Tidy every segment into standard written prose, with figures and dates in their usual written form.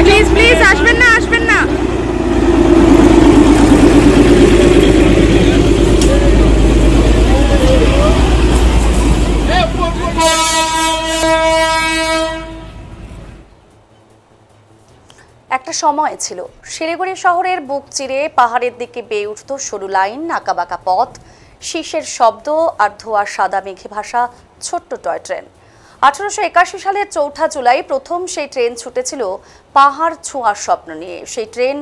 Please please আসবেন না, আসবেন না। একটা সময় ছিল শিলিগুড়ি শহরের বুক চিরে পাহাড়ের দিকে বেয়ে উঠত সরু লাইন, আঁকাবাঁকা পথ, শীষের শব্দ আর ধোয়া সাদা মেঘে ভাসা ছোট্ট টয় ট্রেন। 1881 সালের 4 জুলাই প্রথম সেই ট্রেন ছুটেছিল পাহাড় ছোঁয়ার স্বপ্ন নিয়ে। সেই ট্রেন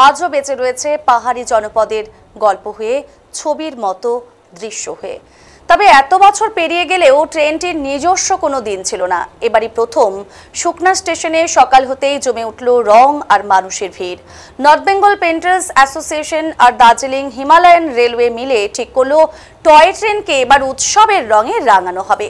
আজও বেঁচে রয়েছে পাহাড়ি জনপদের গল্প হয়ে, ছবির মতো দৃশ্য হয়ে। তবে এত বছর পেরিয়ে গেলেও ট্রেনটির নিজস্ব কোনো দিন ছিল না। এবারই প্রথম শুকনা স্টেশনে সকাল হতেই জমে উঠল রং আর মানুষের ভিড়। নর্থ বেঙ্গল পেন্টার্স অ্যাসোসিয়েশন আর দার্জিলিং হিমালয়ান রেলওয়ে মিলে ঠিক করলো টয় ট্রেনকে এবার উৎসবের রঙে রাঙানো হবে।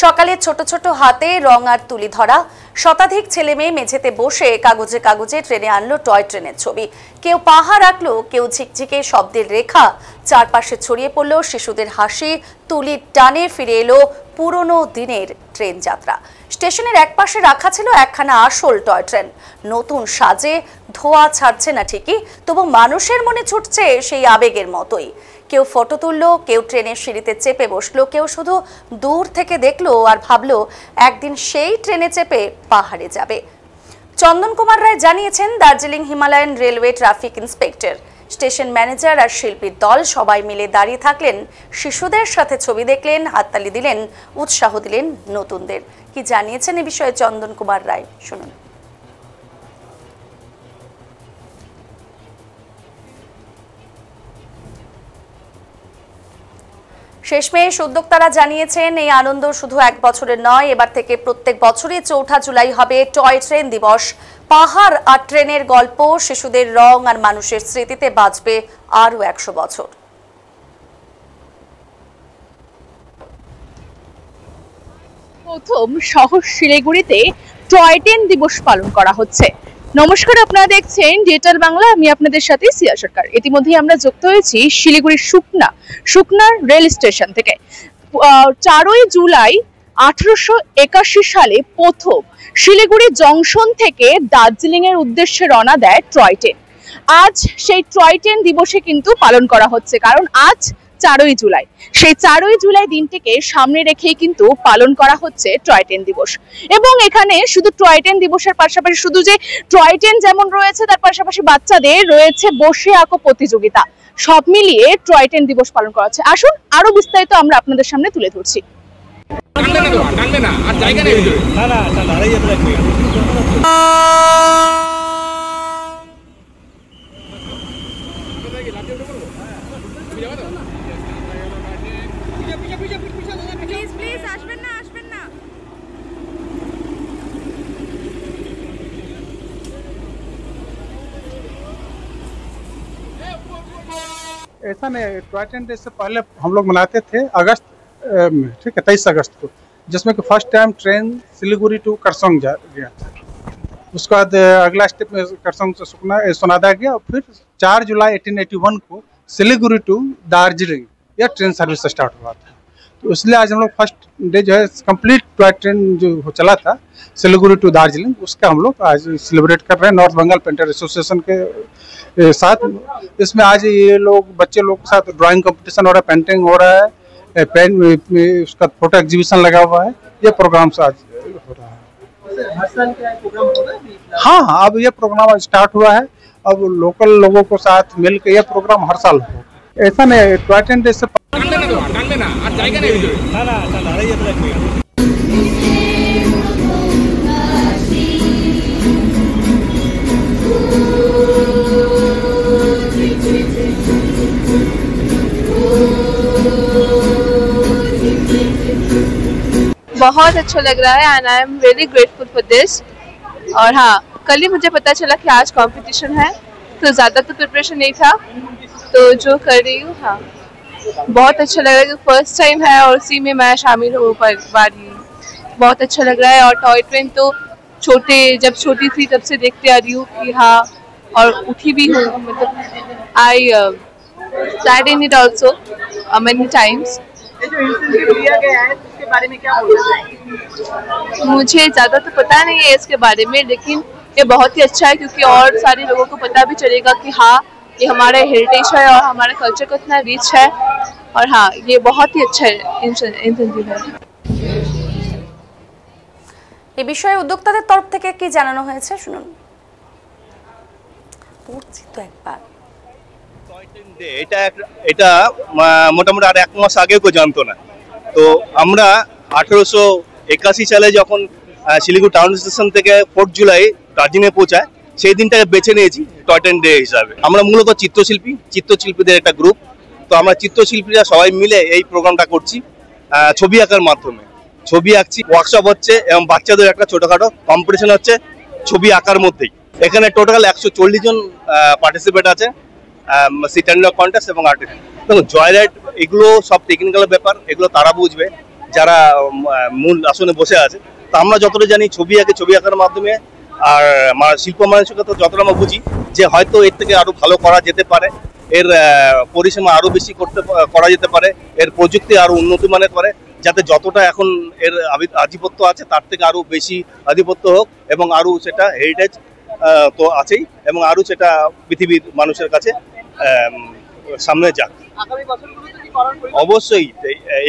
সকালে ছোট ছোট হাতে রং আর তুলি ধরা শতাধিক ছেলে মেয়ে মেঝেতে বসে কাগজে কাগজে ট্রেনে আনলো টয় ট্রেনের ছবি। কেউ পাহাড় আঁকলো, কেউ ঝিকঝিকে শব্দের রেখা। চারপাশে ছড়িয়ে পড়লো শিশুদের হাসি, তুলির টানে ফিরে এলো পুরনো দিনের ট্রেন যাত্রা। স্টেশনের একপাশে রাখা ছিল একখানা আসল টয় ট্রেন, নতুন সাজে, ধোয়া ছাড়ছে না ঠিকই, তবু মানুষের মনে ছুটছে সেই আবেগের মতোই। কেউ ফটো তুললো, কেউ ট্রেনের সিঁড়িতে চেপে বসলো, কেউ শুধু দূর থেকে দেখলো আর ভাবলো একদিন সেই ট্রেনে চেপে পাহাড়ে যাবে। চন্দন কুমার রায় জানিয়েছেন, Darjeeling Himalayan railway traffic inspector, station manager আর শিল্পীর দল সবাই মিলে দাঁড়িয়ে থাকলেন, শিশুদের সাথে ছবি দেখলেন, হাততালি দিলেন, উৎসাহ দিলেন নতুনদের। কি জানিয়েছেন এ বিষয়ে চন্দন কুমার রায়, শুনুন। শেষমেশ উদ্যোক্তারা জানিয়েছেন, এই আনন্দ শুধু এক বছরের নয়, এবার থেকে প্রত্যেক বছরই 4 জুলাই হবে টয় ট্রেন দিবস। পাহাড় আর ট্রেনের গল্প, শিশুদের রং আর মানুষের স্মৃতিতে বাঁচবে আরও 100 বছর। প্রথম শহর শিলিগুড়িতে টয় ট্রেন দিবস পালন করা হচ্ছে। নমস্কার, আপনারা দেখছেন ডিজিটাল বাংলা, আমি আপনাদের সাথে সিয়া সরকার। ইতিমধ্যেই আমরা যুক্ত হয়েছি শিলিগুড়ির শুকনা রেল স্টেশন থেকে। 4 জুলাই 1881 সালে প্রথম শিলিগুড়ি জংশন থেকে দার্জিলিং এর উদ্দেশ্যে রওনা দেয় টয় ট্রেন। আজ সেই টয় ট্রেন দিবসে কিন্তু পালন করা হচ্ছে, কারণ আজ 4 জুলাই। সেই 4 জুলাই দিনটিকে সামনে রেখেই কিন্তু পালন করা হচ্ছে টয় ট্রেন দিবস। এবং এখানে শুধু টয় ট্রেন দিবসের পাশাপাশি শুধু যে টয় ট্রেন যেমন রয়েছে, তার পাশাপাশি বাচ্চাদের রয়েছে বসে আঁকো প্রতিযোগিতা। সব মিলিয়ে টয় ট্রেন দিবস পালন করা হচ্ছে। আসুন আরো বিস্তারিত আমরা আপনাদের সামনে তুলে ধরছি। প্লিজ প্লিজ আসবেন না, আসবেন না। ऐसा नहीं, टॉय ट्रेन डे से पहले हम लोग मनाते थे अगस्त, ठीक है, 23 अगस्त को, जिसमें कि first time train Siliguri to Kurseong जा गया था। उसके बाद अगला स्टेप में करसोंग से सोनादा गया, और फिर 4 जुलाई 1881 को सिलीगुड़ी टू दार्जिलिंग यह ट्रेन सर्विस स्टार्ट हुआ था। तो इसलिए आज हम लोग फर्स्ट डे जो है कंप्लीट टॉय ट्रेन जो चला था सिलीगुड़ी टू दार्जिलिंग, उसका हम लोग आज सेलिब्रेट कर रहे हैं नॉर्थ बंगाल पेंटर एसोसिएशन के साथ। इसमें आज ये लोग बच्चे लोग के साथ ड्राइंग कंपटीशन हो रहा है, पेंटिंग हो रहा है, पेन उसका फोटो एग्जीबिशन लगा हुआ है। ये प्रोग्राम आज हो रहा है। हाँ, अब ये प्रोग्राम स्टार्ट हुआ है। अब लोकल लोगों को साथ मिलकर ये प्रोग्राम हर साल हो। ऐसा नहीं, टॉय ट्रेन डे से बहुत अच्छा लग रहा है and I am really grateful for this. और हाँ, कल ही मुझे पता चला कि आज कंपटीशन है, तो ज़्यादा तो प्रिपरेशन नहीं था, तो जो कर रही हूँ, हाँ बहुत अच्छा लग रहा है कि फर्स्ट टाइम है और उसी में मैं शामिल हो पा रही हूँ। बहुत अच्छा लग रहा है। और टॉय ट्रेन तो जब छोटी थी तब से देखते आ रही हूँ कि हाँ, और उठी भी हूँ, मतलब आई sat in it also many times। ये जो इंसेंटिव दिया गया है उसके बारे में क्या बोलना चाहेंगे? मुझे ज़्यादा तो पता नहीं है इसके बारे में, लेकिन ये बहुत ही अच्छा है क्योंकि और सारे लोगों को पता भी चलेगा कि हाँ ये हमारा हेरिटेज है और हमारे कल्चर को इतना रिच है। और हाँ, ये बहुत ही अच्छा इंसेंटिव है। এই বিষয়ে উদ্যোক্তাদের তরফ থেকে কি জানানো হয়েছে শুনুন। পড়ছি তো একবার। এটা মোটামুটি আর 1 মাস আগেও কেউ জানতো না। তো আমরা 1881 সালে যখন শিলিগুড়ি টাউন স্টেশন থেকে 4 জুলাই দার্জিলিংয়ে পৌঁছায়, সেই দিনটাকে বেছে নিয়েছি টয় ট্রেন ডে হিসাবে। আমরা মূলত চিত্রশিল্পীদের একটা গ্রুপ। তো আমরা চিত্রশিল্পীরা সবাই মিলে এই প্রোগ্রামটা করছি ছবি আঁকার মাধ্যমে। ছবি আঁকছি, ওয়ার্কশপ হচ্ছে এবং বাচ্চাদের একটা ছোটখাটো কম্পিটিশন হচ্ছে ছবি আঁকার মধ্যেই। এখানে টোটাল 140 জন পার্টিসিপেট আছে, সিট-অ্যান্ড-লক কন্টেস্ট এবং আর্টিস্ট। দেখুন, জয় রাইড এগুলো সব টেকনিক্যাল ব্যাপার, এগুলো তারা বুঝবে যারা মূল আসনে বসে আছে। তো আমরা যতটা জানি ছবি আঁকার মাধ্যমে আর শিল্প মানসিকতা যতটা আমরা বুঝি যে হয়তো এর থেকে আরো ভালো করা যেতে পারে, এর পরিসীমা আরো বেশি করা যেতে পারে, এর প্রযুক্তি আরো উন্নতি মানের করে, যাতে যতটা এখন এর আধিপত্য আছে তার থেকে আরো বেশি আধিপত্য হোক এবং আরো সেটা হেরিটেজ তো আছেই এবং আরো সেটা পৃথিবীর মানুষের কাছে সামনে যাক। অবশ্যই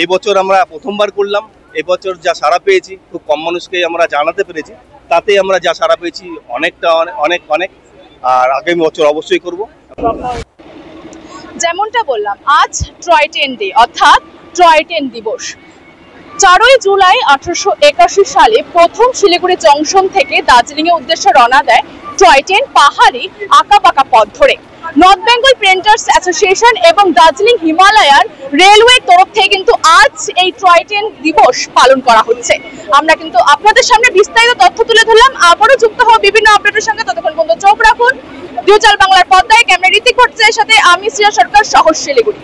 এই বছর আমরা প্রথমবার করলাম, এই বছর যা সাড়া পেয়েছি, খুব কম মানুষকে আমরা জানাতে পেরেছি, তাতে আমরা যা সাড়া পেয়েছি অনেকটা অনেক। আর আগামী বছর অবশ্যই করব। যেমনটা বললাম, আজ টয় ট্রেন ডে অর্থাৎ টয় ট্রেন দিবস। 4ই জুলাই 1881 সালে প্রথম শিলিগুড়ি জংশন থেকে দার্জিলিং এর উদ্দেশ্যে রওনা দেয় টয় ট্রেন পাহাড়ি আঁকাবাঁকা পথ ধরে। নর্থ বেঙ্গল প্রিন্টার্স অ্যাসোসিয়েশন এবং দার্জিলিং হিমালয়ান রেলওয়ের তরফ থেকে কিন্তু আজ এই টয় ট্রেন দিবস পালন করা হচ্ছে। আমরা কিন্তু আপনাদের সামনে বিস্তারিত তথ্য তুলে ধরলাম। আবারও যুক্ত হওয়া বিভিন্ন আপডেটের সঙ্গে, ততক্ষণ পর্যন্ত চোখ রাখুন ডিজিটাল বাংলার পর্দায়। ক্যামেরা ঋতিক ভট্টাচার্যের সাথে আমি শ্রিয়া সরকার, শহর শিলিগুড়ি।